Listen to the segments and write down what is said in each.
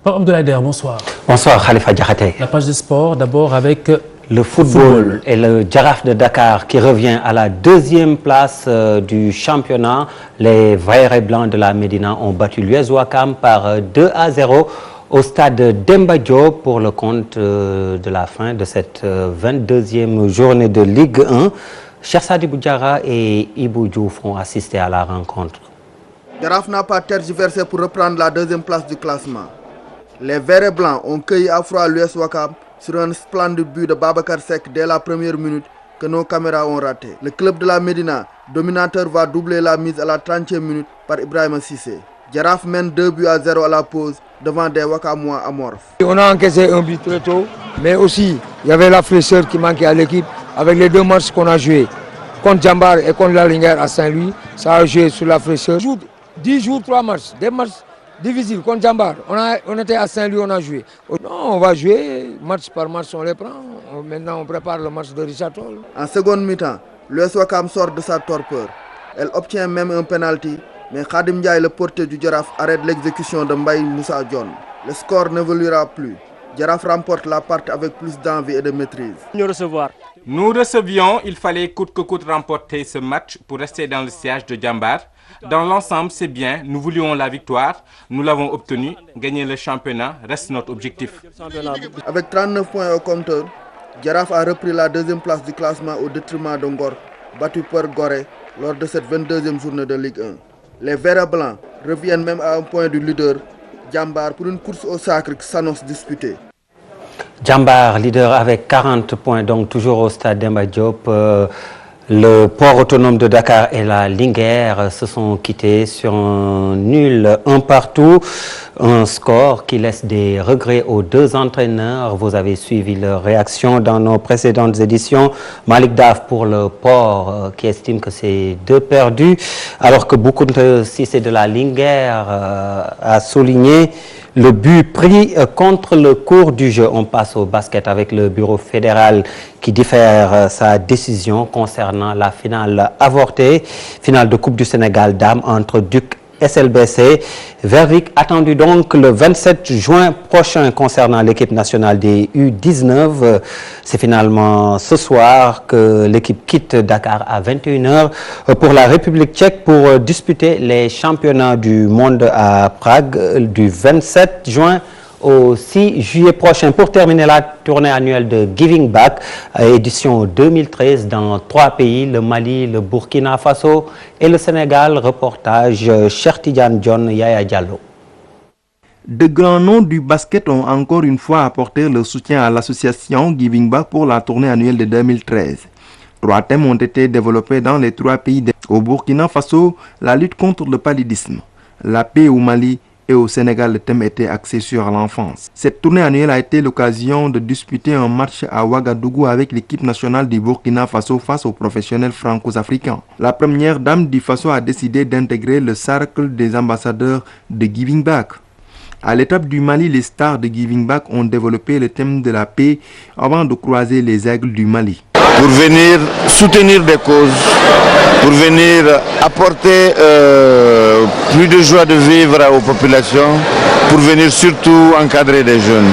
Pape Abdoulaye Der, bonsoir. Bonsoir Khalifa Diakhaté. La page de sport, d'abord avec le football et le Jaraaf de Dakar qui revient à la deuxième place du championnat. Les Verts et Blancs de la Médina ont battu l'US Ouakam par 2-0 au stade Demba Diop pour le compte de la fin de cette 22e journée de Ligue 1. Cheikh Sadibou Diarra et Ibou Diouf ont assisté à la rencontre. Jaraaf n'a pas tergiversé pour reprendre la deuxième place du classement. Les Verts et Blancs ont cueilli à froid l'US Ouakam sur un splendide but de Babacar Seck dès la première minute que nos caméras ont raté. Le club de la Médina, dominateur, va doubler la mise à la 30e minute par Ibrahima Cissé. Jaraaf mène 2-0 à la pause devant des Ouakamois amorphes. On a encaissé un but très tôt, mais aussi il y avait la fraîcheur qui manquait à l'équipe avec les deux matchs qu'on a joués. Contre Djambar et contre la Linguère à Saint-Louis, ça a joué sur la fraîcheur. 10 jours, 3 matchs, des matchs difficile contre Djambar, on était à Saint-Louis, on a joué. Non, on va jouer match par match, on les prend. Maintenant, on prépare le match de Richard Toll. En seconde mi-temps, l'US Ouakam sort de sa torpeur. Elle obtient même un penalty, mais Khadim Ndiaye, le porteur du Jaraaf, arrête l'exécution de Mbaye Moussa John. Le score n'évoluera plus. Jaraaf remporte la partie avec plus d'envie et de maîtrise. Nous recevions, il fallait coûte que coûte remporter ce match pour rester dans le siège de Djambar. Dans l'ensemble, c'est bien, nous voulions la victoire, nous l'avons obtenue, gagner le championnat reste notre objectif. Avec 39 points au compteur, Jaraaf a repris la deuxième place du classement au détriment de Ngor, battu par Gorée lors de cette 22e journée de Ligue 1. Les Verts et Blancs reviennent même à un point du leader, Djambar, pour une course au sacre qui s'annonce disputée. Djambar, leader avec 40 points, donc toujours au stade Demba Diop. Le port autonome de Dakar et la Linguère se sont quittés sur un nul un partout. Un score qui laisse des regrets aux deux entraîneurs. Vous avez suivi leur réaction dans nos précédentes éditions. Malik Daf pour le port qui estime que c'est 2 perdus, alors que Boukounta Cissé de la Linguère a souligné le but pris contre le cours du jeu. On passe au basket avec le bureau fédéral qui diffère sa décision concernant la finale avortée, finale de Coupe du Sénégal dames entre Duc et SLBC. Verdict attendu donc le 27 juin prochain concernant l'équipe nationale des U19. C'est finalement ce soir que l'équipe quitte Dakar à 21h pour la République tchèque pour disputer les championnats du monde à Prague du 27 juin au 6 juillet prochain. Pour terminer la tournée annuelle de Giving Back, édition 2013 dans 3 pays, le Mali, le Burkina Faso et le Sénégal. Reportage Cheikh Tidiane John, Yaya Diallo. De grands noms du basket ont encore une fois apporté leur soutien à l'association Giving Back pour la tournée annuelle de 2013. 3 thèmes ont été développés dans les 3 pays. Au Burkina Faso, la lutte contre le paludisme, la paix au Mali et au Sénégal, le thème était axé sur l'enfance. Cette tournée annuelle a été l'occasion de disputer un match à Ouagadougou avec l'équipe nationale du Burkina Faso face aux professionnels franco-africains. La première dame du Faso a décidé d'intégrer le cercle des ambassadeurs de Giving Back. À l'étape du Mali, les stars de Giving Back ont développé le thème de la paix avant de croiser les aigles du Mali. Pour venir soutenir des causes, pour venir apporter plus de joie de vivre aux populations, pour venir surtout encadrer des jeunes.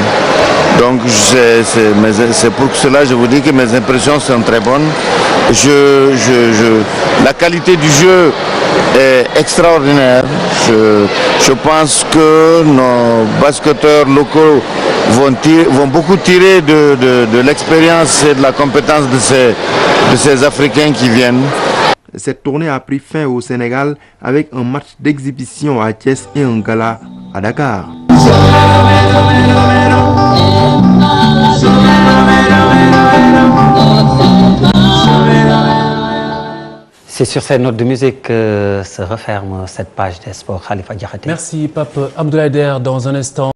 Donc c'est pour cela que je vous dis que mes impressions sont très bonnes. La qualité du jeu est extraordinaire. Je pense que nos basketteurs locaux vont beaucoup tirer de l'expérience et de la compétence de ces Africains qui viennent. Cette tournée a pris fin au Sénégal avec un match d'exhibition à Thiès et un gala à Dakar. C'est sur cette note de musique que se referme cette page des sports. Khalifa Diakhaté. Merci Pape Abdoulaye Der. Dans un instant.